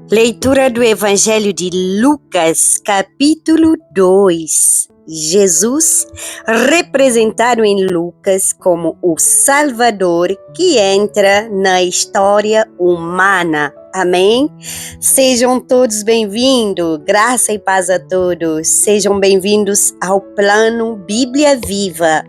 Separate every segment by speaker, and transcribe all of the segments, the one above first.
Speaker 1: Leitura do Evangelho de Lucas, capítulo 2. Jesus, representado em Lucas como o Salvador que entra na história humana. Amém? Sejam todos bem-vindos, graça e paz a todos. Sejam bem-vindos ao plano Bíblia Viva.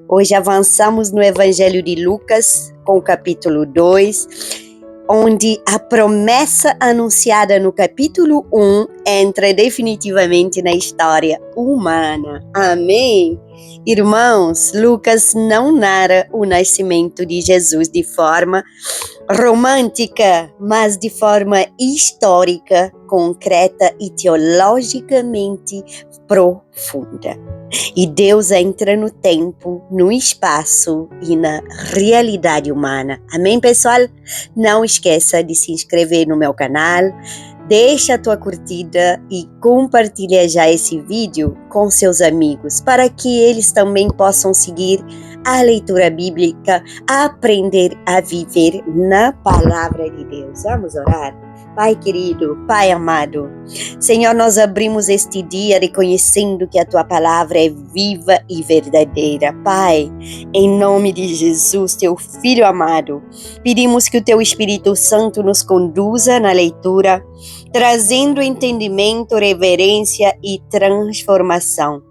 Speaker 1: Hoje avançamos no Evangelho de Lucas, com o capítulo 2. Onde a promessa anunciada no capítulo 1 entra definitivamente na história humana. Amém? Irmãos, Lucas não narra o nascimento de Jesus de forma romântica, mas de forma histórica, concreta e teologicamente profunda. E Deus entra no tempo, no espaço e na realidade humana. Amém, pessoal? Não esqueça de se inscrever no meu canal, deixa a tua curtida e compartilha já esse vídeo com seus amigos, para que eles também possam seguir a leitura bíblica, aprender a viver na palavra de Deus. Vamos orar? Pai querido, Pai amado, Senhor, nós abrimos este dia reconhecendo que a Tua palavra é viva e verdadeira. Pai, em nome de Jesus, Teu Filho amado, pedimos que o Teu Espírito Santo nos conduza na leitura, trazendo entendimento, reverência e transformação.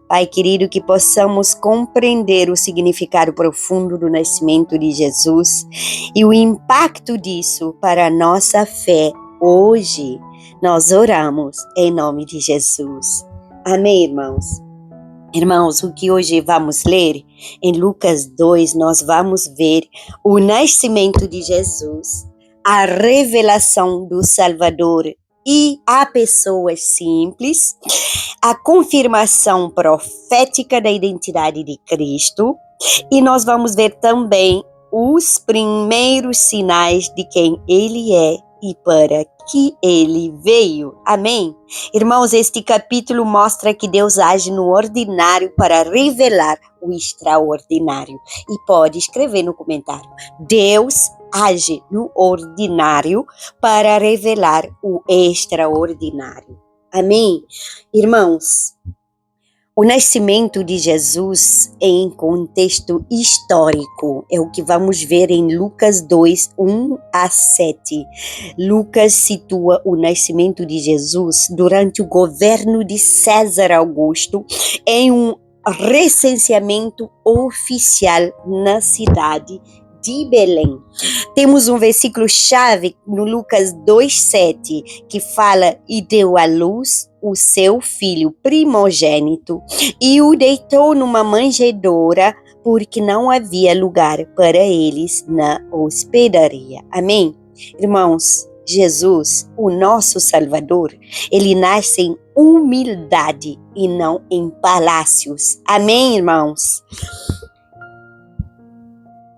Speaker 1: Pai querido, que possamos compreender o significado profundo do nascimento de Jesus e o impacto disso para a nossa fé hoje. Nós oramos em nome de Jesus. Amém, irmãos? Irmãos, o que hoje vamos ler em Lucas 2, nós vamos ver o nascimento de Jesus, a revelação do Salvador e a pessoas simples, a confirmação profética da identidade de Cristo, e nós vamos ver também os primeiros sinais de quem Ele é e para que Ele veio. Amém? Irmãos, este capítulo mostra que Deus age no ordinário para revelar o extraordinário. E pode escrever no comentário: Deus age no ordinário para revelar o extraordinário. Amém? Irmãos, o nascimento de Jesus em contexto histórico é o que vamos ver em Lucas 2, 1 a 7. Lucas situa o nascimento de Jesus durante o governo de César Augusto em um recenseamento oficial na cidade de Belém. Temos um versículo-chave no Lucas 2,7 que fala: e deu à luz o seu filho primogênito e o deitou numa manjedoura porque não havia lugar para eles na hospedaria. Amém? Irmãos, Jesus, o nosso Salvador, ele nasce em humildade e não em palácios. Amém, irmãos?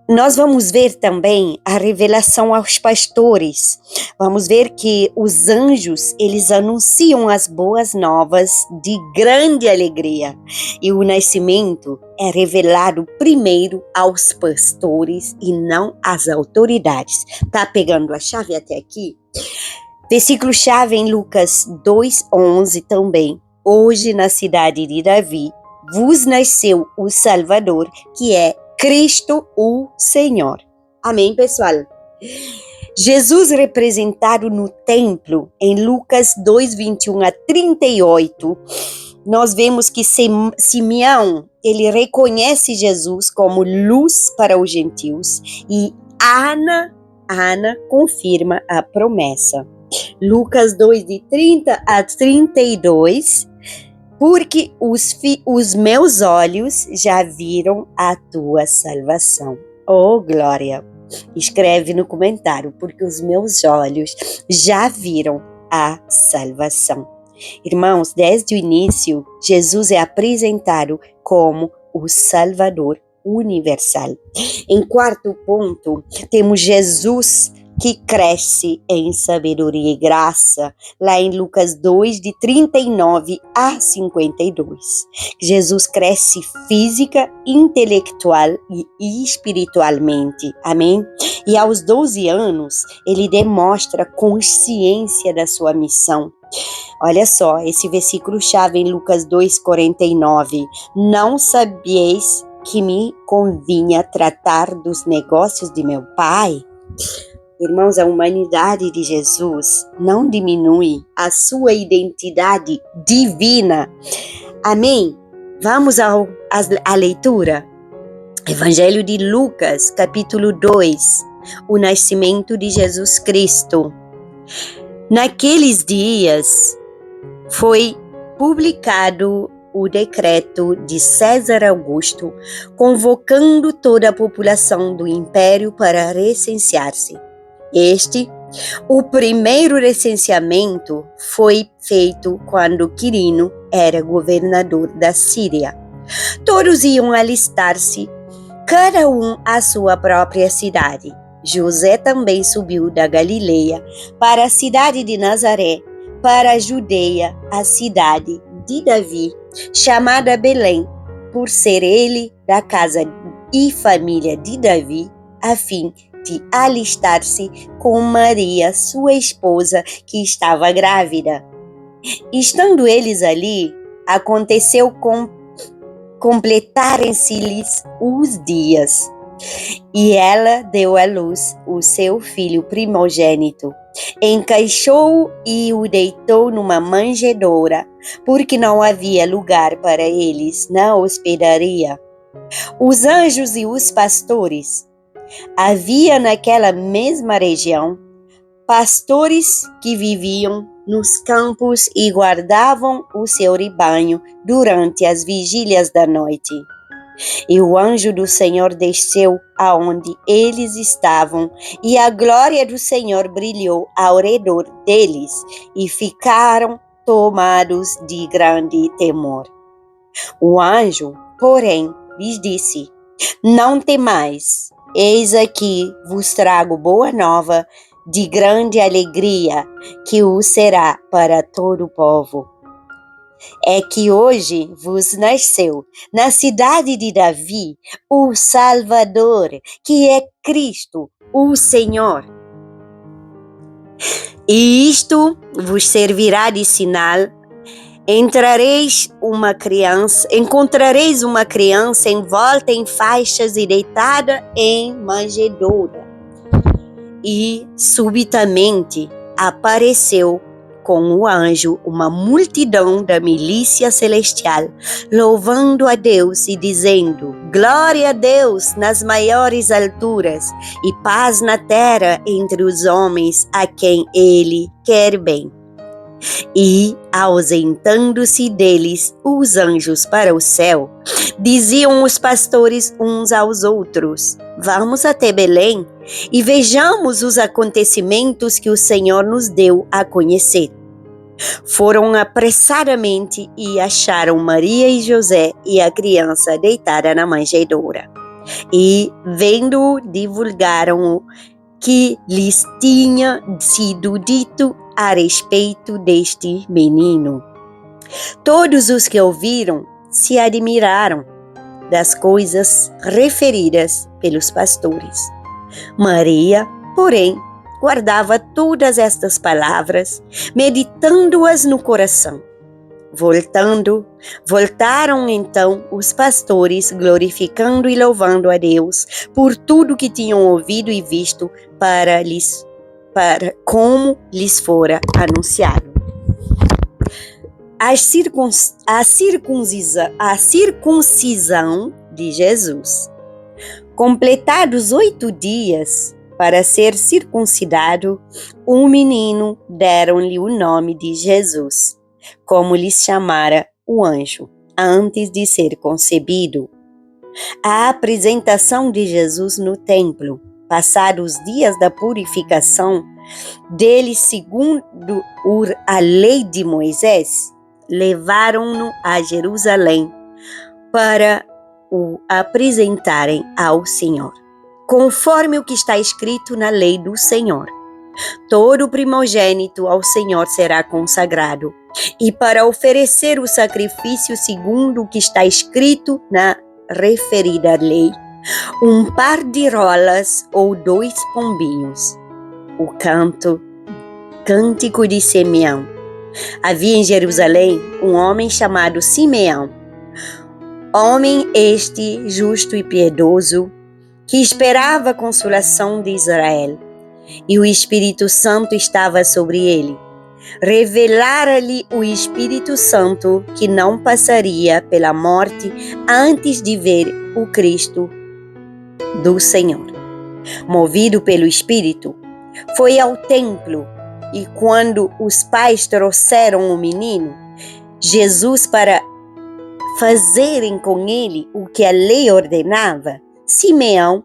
Speaker 1: Nós vamos ver também a revelação aos pastores. Vamos ver que os anjos, eles anunciam as boas novas de grande alegria. E o nascimento é revelado primeiro aos pastores e não às autoridades. Tá pegando a chave até aqui? Versículo-chave em Lucas 2:11 também. Hoje na cidade de Davi vos nasceu o Salvador, que é Cristo o Senhor. Amém, pessoal? Jesus representado no templo, em Lucas 2, 21 a 38, nós vemos que Simeão, ele reconhece Jesus como luz para os gentios e Ana confirma a promessa. Lucas 2, de 30 a 32, porque os meus olhos já viram a tua salvação. Oh, glória! Escreve no comentário: porque os meus olhos já viram a salvação. Irmãos, desde o início, Jesus é apresentado como o Salvador universal. Em quarto ponto, temos Jesus que cresce em sabedoria e graça, lá em Lucas 2, de 39 a 52. Jesus cresce física, intelectual e espiritualmente, amém? E aos 12 anos, ele demonstra consciência da sua missão. Olha só, esse versículo-chave em Lucas 2,49. Não sabieis que me convinha tratar dos negócios de meu Pai? Irmãos, a humanidade de Jesus não diminui a sua identidade divina. Amém? Vamos à leitura. Evangelho de Lucas, capítulo 2. O nascimento de Jesus Cristo. Naqueles dias foi publicado o decreto de César Augusto, convocando toda a população do império para recensear-se. O primeiro recenseamento foi feito quando Quirino era governador da Síria. Todos iam alistar-se, cada um à sua própria cidade. José também subiu da Galileia para a cidade de Nazaré, para a Judeia, a cidade de Davi, chamada Belém, por ser ele da casa e família de Davi, a fim de alistar-se com Maria, sua esposa, que estava grávida. Estando eles ali, aconteceu completarem-se-lhes os dias, e ela deu à luz o seu filho primogênito. Encaixou-o e o deitou numa manjedoura, porque não havia lugar para eles na hospedaria. Os anjos e os pastores. Havia naquela mesma região pastores que viviam nos campos e guardavam o seu rebanho durante as vigílias da noite. E o anjo do Senhor desceu aonde eles estavam, e a glória do Senhor brilhou ao redor deles, e ficaram tomados de grande temor. O anjo, porém, lhes disse: Não temais, eis aqui vos trago boa nova de grande alegria, que o será para todo o povo. É que hoje vos nasceu, na cidade de Davi, o Salvador, que é Cristo, o Senhor. E isto vos servirá de sinal: encontrareis uma criança envolta em faixas e deitada em manjedoura. E subitamente apareceu com o anjo uma multidão da milícia celestial, louvando a Deus e dizendo: Glória a Deus nas maiores alturas e paz na terra entre os homens a quem Ele quer bem. E, ausentando-se deles os anjos para o céu, diziam os pastores uns aos outros: Vamos até Belém e vejamos os acontecimentos que o Senhor nos deu a conhecer. Foram apressadamente e acharam Maria e José e a criança deitada na manjedoura. E, vendo-o, divulgaram o que lhes tinha sido dito a respeito deste menino. Todos os que ouviram se admiraram das coisas referidas pelos pastores. Maria, porém, guardava todas estas palavras, meditando-as no coração. Voltaram então os pastores, glorificando e louvando a Deus por tudo que tinham ouvido e visto, como lhes fora anunciado. A circuncisão de Jesus. Completados 8 dias para ser circuncidado, um menino deram-lhe o nome de Jesus, como lhes chamara o anjo, antes de ser concebido. A apresentação de Jesus no templo, passados os dias da purificação dele segundo a lei de Moisés, levaram-no a Jerusalém para o apresentarem ao Senhor. conforme o que está escrito na lei do Senhor. Todo primogênito ao Senhor será consagrado, e para oferecer o sacrifício segundo o que está escrito na referida lei, um par de rolas ou 2 pombinhos. O Cântico de Simeão. Havia em Jerusalém um homem chamado Simeão, homem este justo e piedoso, que esperava a consolação de Israel, e o Espírito Santo estava sobre ele. Revelara-lhe o Espírito Santo que não passaria pela morte antes de ver o Cristo do Senhor. Movido pelo Espírito, foi ao templo, e quando os pais trouxeram o menino, Jesus, para fazerem com ele o que a lei ordenava, Simeão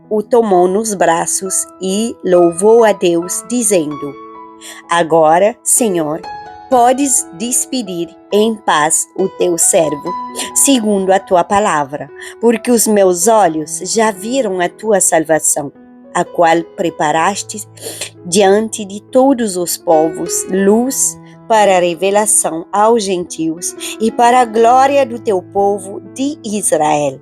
Speaker 1: o tomou nos braços e louvou a Deus, dizendo: Agora, Senhor, podes despedir em paz o teu servo, segundo a tua palavra, porque os meus olhos já viram a tua salvação, a qual preparaste diante de todos os povos, luz para a revelação aos gentios e para a glória do teu povo de Israel.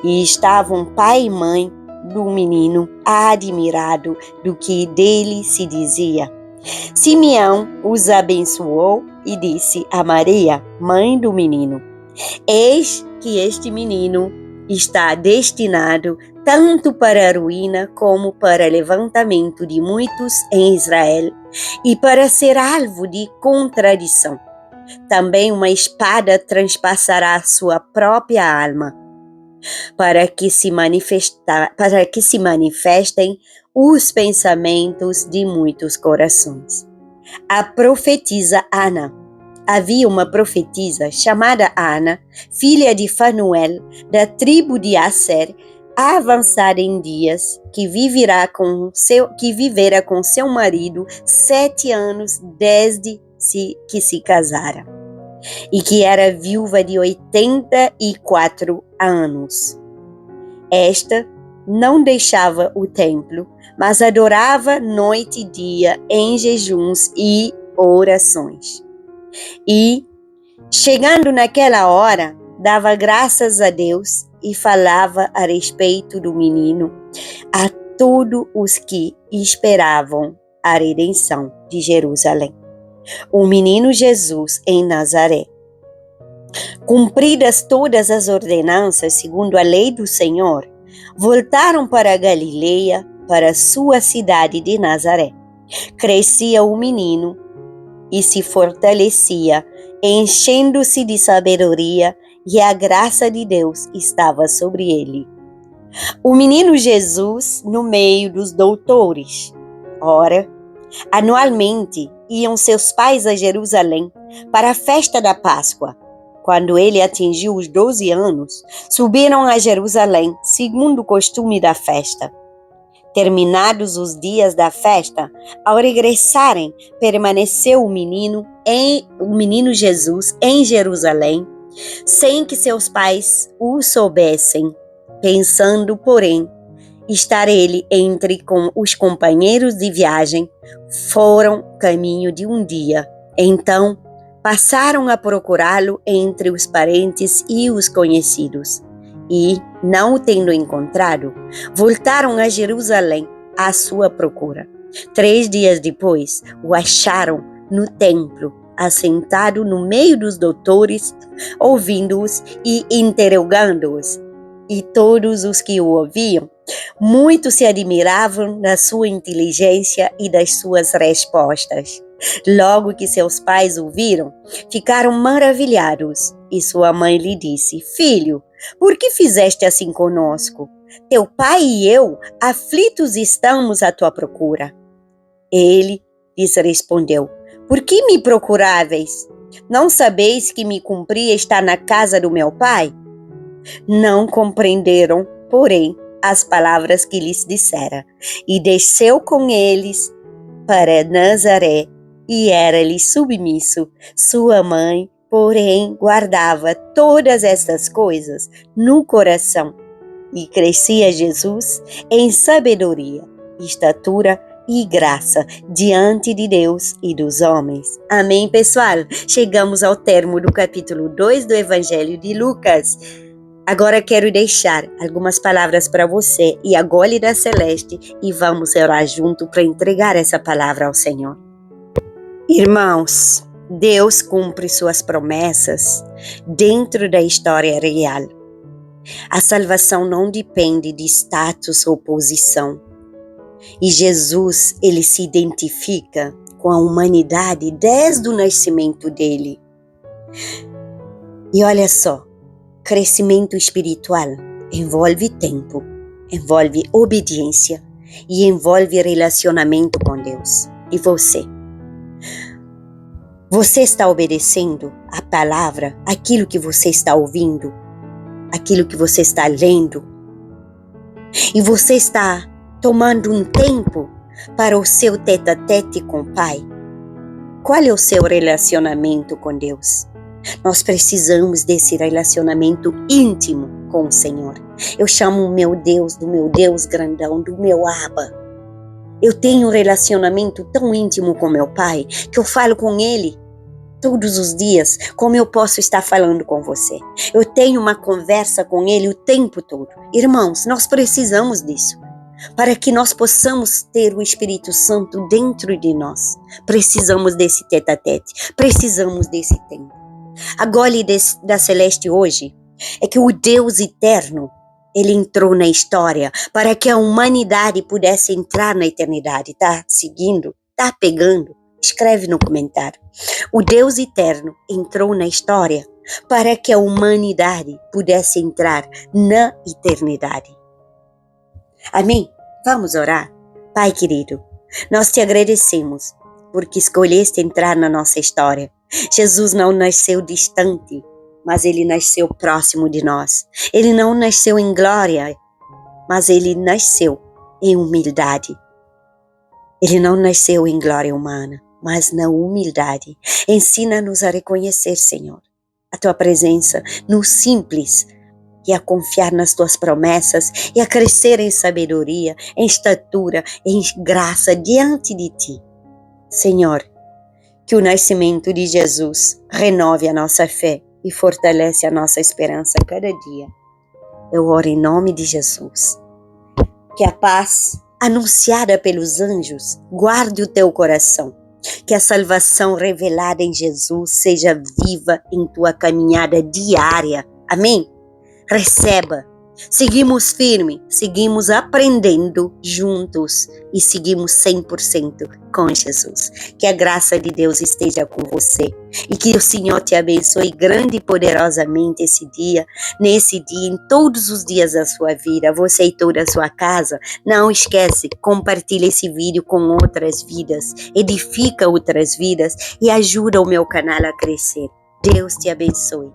Speaker 1: E estavam pai e mãe do menino admirado do que dele se dizia. Simeão os abençoou e disse a Maria, mãe do menino: Eis que este menino está destinado tanto para a ruína como para o levantamento de muitos em Israel e para ser alvo de contradição. Também uma espada transpassará a sua própria alma, para que se manifestem os pensamentos de muitos corações. A profetisa Ana. Havia uma profetisa chamada Ana, filha de Fanuel, da tribo de Asser, avançada em dias, que vivera com seu marido 7 anos desde que se casara, e que era viúva de 84 anos. Esta não deixava o templo, mas adorava noite e dia em jejuns e orações. E, chegando naquela hora, dava graças a Deus e falava a respeito do menino a todos os que esperavam a redenção de Jerusalém. O menino Jesus em Nazaré. Cumpridas todas as ordenanças segundo a lei do Senhor, voltaram para a Galileia, para sua cidade de Nazaré. Crescia o menino e se fortalecia, enchendo-se de sabedoria, e a graça de Deus estava sobre ele. O menino Jesus no meio dos doutores. Ora, anualmente iam seus pais a Jerusalém para a festa da Páscoa. Quando ele atingiu os 12 anos, subiram a Jerusalém, segundo o costume da festa. Terminados os dias da festa, ao regressarem, permaneceu o menino Jesus em Jerusalém, sem que seus pais o soubessem, pensando, porém, estar ele entre com os companheiros de viagem. Foram caminho de um dia. Então, passaram a procurá-lo entre os parentes e os conhecidos. E, não o tendo encontrado, voltaram a Jerusalém à sua procura. 3 dias depois, o acharam no templo, assentado no meio dos doutores, ouvindo-os e interrogando-os. E todos os que o ouviam, muito se admiravam da sua inteligência e das suas respostas. Logo que seus pais o viram, ficaram maravilhados. E sua mãe lhe disse: Filho, por que fizeste assim conosco? Teu pai e eu, aflitos estamos à tua procura. Ele lhes respondeu: Por que me procuráveis? Não sabeis que me cumpria estar na casa do meu pai? Não compreenderam, porém, as palavras que lhes dissera. E desceu com eles para Nazaré, e era-lhe submisso. Sua mãe, porém, guardava todas estas coisas no coração. e crescia Jesus em sabedoria, estatura e graça diante de Deus e dos homens. Amém, pessoal? Chegamos ao termo do capítulo 2 do Evangelho de Lucas. Agora quero deixar algumas palavras para você e a Gólida Celeste e vamos orar junto para entregar essa palavra ao Senhor. Irmãos, Deus cumpre suas promessas dentro da história real. A salvação não depende de status ou posição. E Jesus, ele se identifica com a humanidade desde o nascimento dele. E olha só, crescimento espiritual envolve tempo, envolve obediência e envolve relacionamento com Deus. E você? Você está obedecendo a palavra, aquilo que você está ouvindo, aquilo que você está lendo? E você está tomando um tempo para o seu tete-a-tete com o Pai? Qual é o seu relacionamento com Deus? Nós precisamos desse relacionamento íntimo com o Senhor. Eu chamo o meu Deus do meu Deus grandão, do meu Abba. Eu tenho um relacionamento tão íntimo com meu Pai que eu falo com Ele todos os dias, como eu posso estar falando com você. Eu tenho uma conversa com Ele o tempo todo. Irmãos, nós precisamos disso. Para que nós possamos ter o Espírito Santo dentro de nós, precisamos desse tete-a-tete, precisamos desse tempo. A Gólida da Celeste hoje é que o Deus eterno, ele entrou na história para que a humanidade pudesse entrar na eternidade. Tá seguindo? Tá pegando? Escreve no comentário. O Deus eterno entrou na história para que a humanidade pudesse entrar na eternidade. Amém? Vamos orar? Pai querido, nós te agradecemos porque escolheste entrar na nossa história. Jesus não nasceu distante, mas ele nasceu próximo de nós. Ele não nasceu em glória, mas ele nasceu em humildade. Ele não nasceu em glória humana, mas na humildade. Ensina-nos a reconhecer, Senhor, a tua presença no simples, e a confiar nas tuas promessas, e a crescer em sabedoria, em estatura, em graça diante de ti. Senhor, que o nascimento de Jesus renove a nossa fé e fortalece a nossa esperança a cada dia. Eu oro em nome de Jesus. Que a paz anunciada pelos anjos guarde o teu coração. Que a salvação revelada em Jesus seja viva em tua caminhada diária. Amém? Receba, seguimos firme, seguimos aprendendo juntos e seguimos 100% com Jesus. Que a graça de Deus esteja com você e que o Senhor te abençoe grande e poderosamente nesse dia, em todos os dias da sua vida, você e toda a sua casa. Não esquece, compartilha esse vídeo com outras vidas, edifica outras vidas e ajuda o meu canal a crescer. Deus te abençoe.